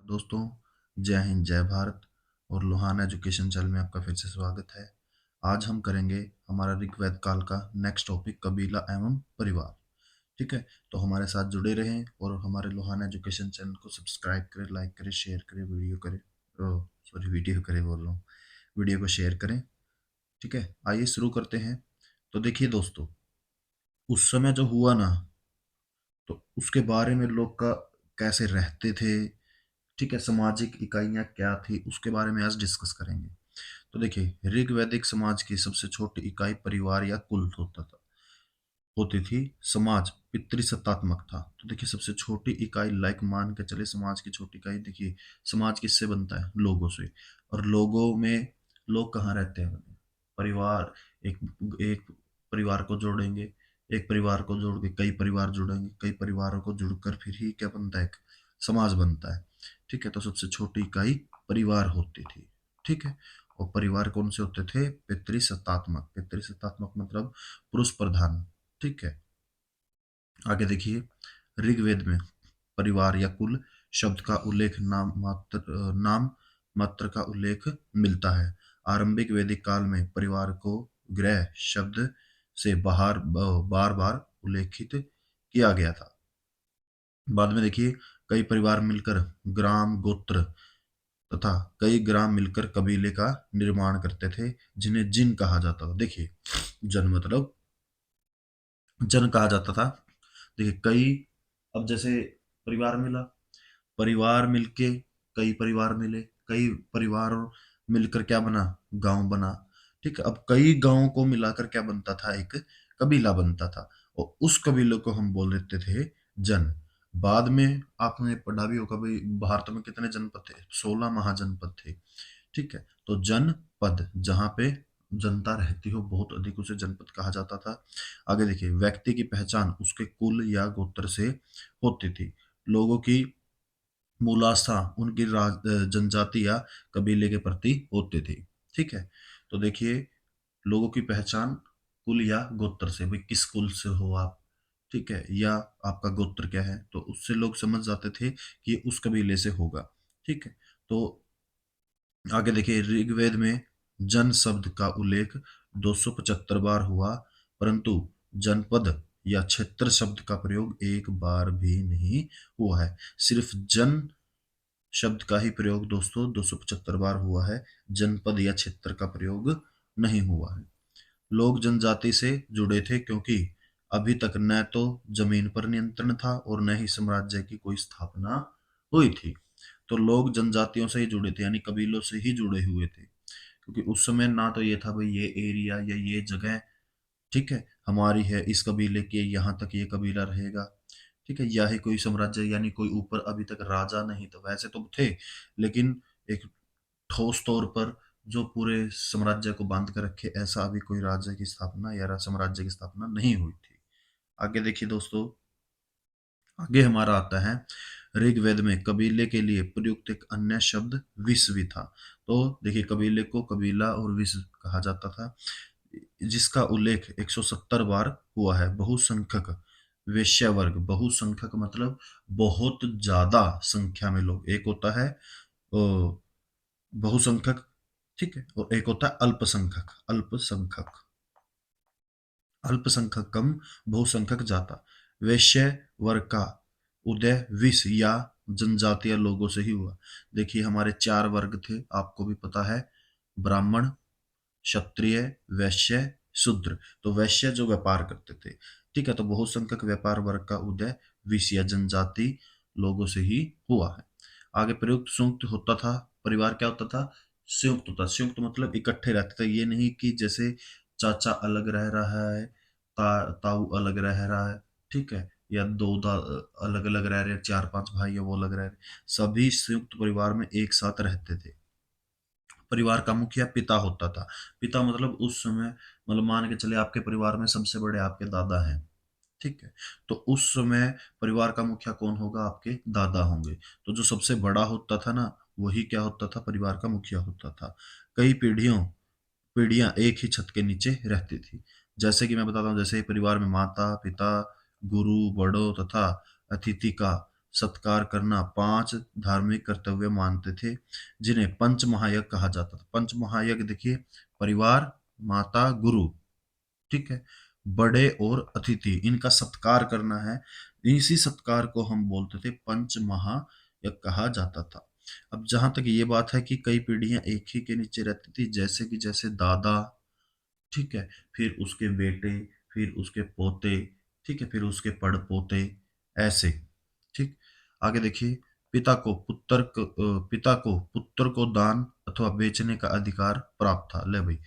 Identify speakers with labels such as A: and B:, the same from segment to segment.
A: दोस्तों, जय हिंद जय भारत और लोहाना एजुकेशन चैनल में आपका फिर से स्वागत है। आज हम करेंगे हमारा ऋग्वेद काल का नेक्स्ट टॉपिक कबीला एवं परिवार। ठीक है, तो हमारे साथ जुड़े रहें और हमारे लोहाना एजुकेशन चैनल को सब्सक्राइब करें, लाइक करें, शेयर करें, वीडियो करें, बोल रहा हूँ, वीडियो को शेयर करें। ठीक है, आइए शुरू करते हैं। तो देखिए दोस्तों, उस समय जो हुआ ना, तो उसके बारे में लोग का कैसे रहते थे, ठीक है, सामाजिक इकाइयां क्या थी, उसके बारे में आज डिस्कस करेंगे। तो देखिए, ऋग्वैदिक समाज की सबसे छोटी इकाई परिवार या कुल होती थी। समाज पितृसत्तात्मक था। तो देखिए, सबसे छोटी इकाई लाइक मान के चले, समाज की छोटी इकाई। देखिए, समाज किससे बनता है? लोगों से। और लोगों में लोग कहाँ रहते हैं? परिवार। एक एक परिवार को जोड़ेंगे, एक परिवार को जोड़ के कई परिवार जुड़ेंगे, कई परिवारों को जुड़कर फिर ही क्या बनता है? एक समाज बनता है। ठीक है, तो सबसे छोटी इकाई परिवार होती थी। ठीक है, और परिवार कौन से होते थे? पितृसत्तात्मक। पितृसत्तात्मक मतलब पुरुष प्रधान। ठीक है, आगे देखिए, ऋग्वेद में परिवार या कुल शब्द का उल्लेख नाम मात्र का उल्लेख मिलता है। आरंभिक वैदिक काल में परिवार को गृह शब्द से बार बार उल्लेखित किया गया था। बाद में देखिए, कई परिवार मिलकर ग्राम गोत्र तथा कई ग्राम मिलकर कबीले का निर्माण करते थे, जिन्हें जिन कहा जाता था। देखिए, जन मतलब जन कहा जाता था। देखिए, कई, अब जैसे परिवार मिला, परिवार मिलके कई परिवार मिले, कई परिवार मिलकर क्या बना? गांव बना। ठीक है, अब कई गांवों को मिलाकर क्या बनता था? एक कबीला बनता था, और उस कबीले को हम बोल देते थे जन। बाद में आपने पढ़ा भी होगा भाई, भारत में कितने जनपद थे? 16 महाजनपद थे। ठीक है, तो जनपद जहां पे जनता रहती हो बहुत अधिक, उसे जनपद कहा जाता था। आगे देखिए, व्यक्ति की पहचान उसके कुल या गोत्र से होती थी। लोगों की मूलास्था उनकी जनजाति या कबीले के प्रति होती थी। ठीक है, तो देखिए, लोगों की पहचान कुल या गोत्र से, भाई किस कुल से हो आप, ठीक है, या आपका गोत्र क्या है, तो उससे लोग समझ जाते थे कि ये उस कबीले से होगा। ठीक है, तो आगे देखिए, ऋग्वेद में जन शब्द का उल्लेख 275 बार हुआ, परंतु जनपद या क्षेत्र शब्द का प्रयोग एक बार भी नहीं हुआ है। सिर्फ जन शब्द का ही प्रयोग दोस्तों 275 बार हुआ है, जनपद या क्षेत्र का प्रयोग नहीं हुआ है। लोग जनजाति से जुड़े थे क्योंकि अभी तक न तो जमीन पर नियंत्रण था और न ही साम्राज्य की कोई स्थापना हुई थी। तो लोग जनजातियों से ही जुड़े थे, यानी कबीलों से ही जुड़े हुए थे, क्योंकि उस समय ना तो ये था भाई ये एरिया या ये जगह, ठीक है, हमारी है, इस कबीले के यहाँ तक ये कबीला रहेगा। ठीक है, या ही कोई साम्राज्य, यानी कोई ऊपर अभी तक राजा नहीं, तो वैसे तो थे, लेकिन एक ठोस तौर पर जो पूरे साम्राज्य को बांध कर रखे, ऐसा अभी कोई राज्य की स्थापना या साम्राज्य की स्थापना नहीं हुई थी। आगे देखिए दोस्तों, आगे हमारा आता है, ऋग्वेद में कबीले के लिए प्रयुक्त एक अन्य शब्द विश्व भी था। तो देखिए, कबीले को कबीला और विश्व कहा जाता था, जिसका उल्लेख 170 बार हुआ है। बहुसंख्यक वेश्या वर्ग। बहुसंख्यक मतलब बहुत ज्यादा संख्या में लोग। एक होता है बहुसंख्यक, ठीक है, और एक होता है अल्पसंख्यक। अल्पसंख्यक, अल्पसंख्यक कम, बहुसंख्यक ज्यादा। वैश्य वर्ग का उदय विष या जनजातीय लोगों से ही हुआ। देखिए, हमारे चार वर्ग थे, आपको भी पता है, ब्राह्मण, क्षत्रिय, वैश्य, शूद्र। तो वैश्य जो व्यापार करते थे, ठीक है, तो बहुसंख्यक व्यापार वर्ग का उदय विषय जनजाति लोगों से ही हुआ है। आगे प्रयुक्त संयुक्त होता था। परिवार क्या होता था? संयुक्त होता। संयुक्त मतलब इकट्ठे रहते थे, ये नहीं कि जैसे चाचा अलग रह रहा है, ताऊ अलग रह रहा है, ठीक है, या अलग अलग रह रहे हैं, चार पांच भाई है वो अलग रह रहे, सभी संयुक्त परिवार में एक साथ रहते थे। परिवार का मुखिया पिता होता था। पिता मतलब उस समय, मतलब मान के चले आपके परिवार में सबसे बड़े आपके दादा हैं, ठीक है, तो उस समय परिवार का मुखिया कौन होगा? आपके दादा होंगे। तो जो सबसे बड़ा होता था ना, वही क्या होता था? परिवार का मुखिया होता था। कई पीढ़ियां एक ही छत के नीचे रहती थी। जैसे कि मैं बताता हूँ, जैसे परिवार में माता पिता, गुरु, बड़ों तथा अतिथि का सत्कार करना 5 धार्मिक कर्तव्य मानते थे, जिन्हें पंच महायज्ञ कहा जाता था। पंच महायज्ञ देखिए, परिवार, माता, गुरु, ठीक है? बड़े और अतिथि, इनका सत्कार करना है। इसी सत्कार को हम बोलते थे पंच महायज्ञ कहा जाता था। अब जहाँ तक ये बात है कि कई पीढ़ियाँ एक ही के नीचे रहती थी, जैसे कि जैसे दादा, ठीक है? फिर उसके बेटे, फिर उसके पोते, ठीक है? फिर उसके पड़पोते, ऐसे, ठीक? आगे देखिए, पिता को पुत्र को दान अथवा बेचने का अधिकार प्राप्त था। ले भाई,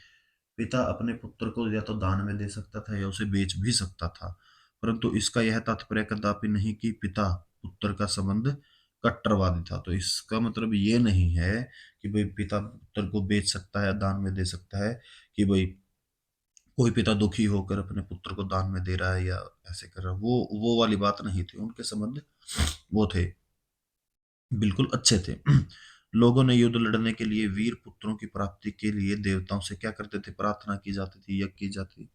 A: पिता अपने पुत्र को या तो दान में दे सकता था या उसे बेच भी सकता था, परंतु इसका यह तात्पर्य कदापि नहीं कि पिता पुत्र का संबंध कट्टरवादी था। तो इसका मतलब ये नहीं है कि भाई पिता पुत्र को बेच सकता है, दान में दे सकता है, कि भाई कोई पिता दुखी होकर अपने पुत्र को दान में दे रहा है या ऐसे कर रहा है, वो वाली बात नहीं थी। उनके संबंध वो थे, बिल्कुल अच्छे थे। लोगों ने युद्ध लड़ने के लिए वीर पुत्रों की प्राप्ति के लिए देवताओं से क्या करते थे? प्रार्थना की जाती थी, यज्ञ की जाती थी।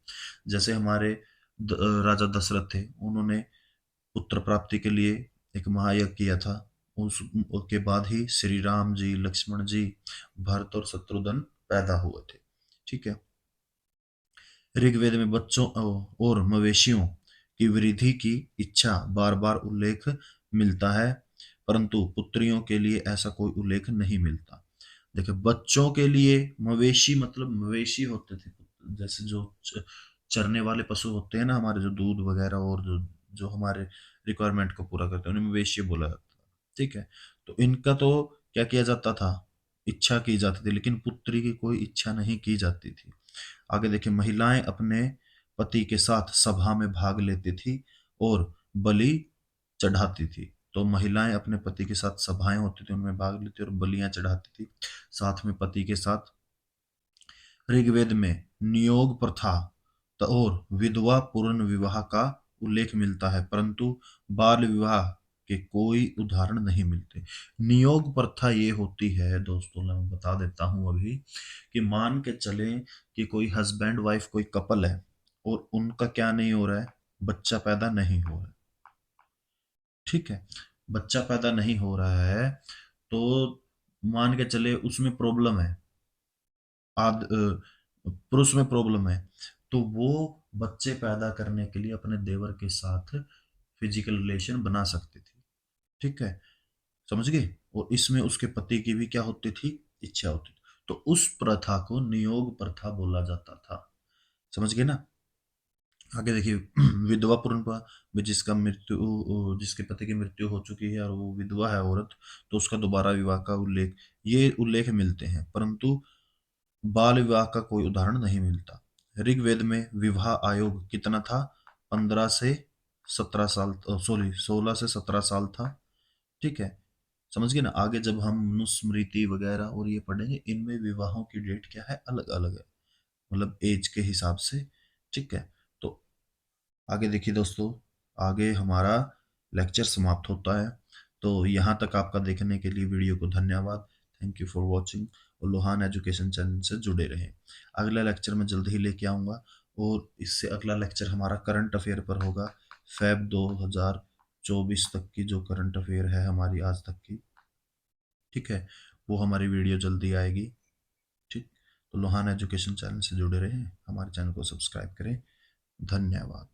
A: जैसे हमारे राजा दशरथ थे, उन्होंने पुत्र प्राप्ति के लिए एक महायज्ञ किया था। उस उसके बाद ही श्री राम जी, लक्ष्मण जी, भरत और शत्रुघ्न पैदा हुए थे, ठीक है? ऋग्वेद में बच्चों और मवेशियों की वृद्धि की इच्छा बार बार उल्लेख मिलता है, परंतु पुत्रियों के लिए ऐसा कोई उल्लेख नहीं मिलता। देखिए, बच्चों के लिए मवेशी, मतलब मवेशी होते थे, जैसे जो चरने वाले पशु होते हैं ना हमारे, जो दूध वगैरह और जो जो हमारे रिक्वायरमेंट को पूरा करते हैं, उन्हें मवेशी बोला जाता था, ठीक है? तो इनका तो क्या किया जाता था? इच्छा की जाती थी, लेकिन पुत्री की कोई इच्छा नहीं की जाती थी। आगे देखिए, महिलाएं अपने पति के साथ सभा में भाग लेती थी और बलि चढ़ाती थी। तो महिलाएं अपने पति के साथ सभाएं होती थी, उनमें भाग लेती और बलियां चढ़ाती थी साथ में पति के साथ। ऋग्वेद में नियोग प्रथा और विधवा पूर्ण विवाह का उल्लेख मिलता है, परंतु बाल विवाह के कोई उदाहरण नहीं मिलते। नियोग प्रथा ये होती है दोस्तों, मैं बता देता हूं अभी, कि मान के चलें कि कोई हस्बैंड वाइफ कोई कपल है और उनका क्या नहीं हो रहा है? बच्चा पैदा नहीं हो रहा है, ठीक है? बच्चा पैदा नहीं हो रहा है, तो मान के चले उसमें प्रॉब्लम है, पुरुष में प्रॉब्लम है, तो वो बच्चे पैदा करने के लिए अपने देवर के साथ फिजिकल रिलेशन बना सकती थी, ठीक है? समझ गए? और इसमें उसके पति की भी क्या होती थी? इच्छा होती थी। तो उस प्रथा को नियोग प्रथा बोला जाता था। समझ गए ना? आगे देखिए, विधवा पुनर्विवाह में जिसके पति की मृत्यु हो चुकी है और वो विधवा है औरत, तो उसका दोबारा विवाह का उल्लेख मिलते हैं, परंतु बाल विवाह का कोई उदाहरण नहीं मिलता। ऋग्वेद में विवाह आयोग कितना था? 15 से 17 साल, सॉरी 16 से 17 साल था, ठीक है? समझ गए ना? आगे जब हम मनुस्मृति वगैरह और ये पढ़ेंगे, इनमें विवाहों की डेट क्या है? अलग अलग है, मतलब एज के हिसाब से, ठीक है? तो आगे देखिए दोस्तों, आगे हमारा लेक्चर समाप्त होता है। तो यहाँ तक आपका देखने के लिए वीडियो को धन्यवाद। थैंक यू फॉर वॉचिंग, और लोहान एजुकेशन चैनल से जुड़े रहें। अगला लेक्चर मैं जल्द ही लेके आऊँगा, और इससे अगला लेक्चर हमारा करंट अफेयर पर होगा। फेब 2024 तक की जो करंट अफेयर है हमारी आज तक की, ठीक है? वो हमारी वीडियो जल्दी आएगी, ठीक? तो लोहान एजुकेशन चैनल से जुड़े रहें, हमारे चैनल को सब्सक्राइब करें। धन्यवाद।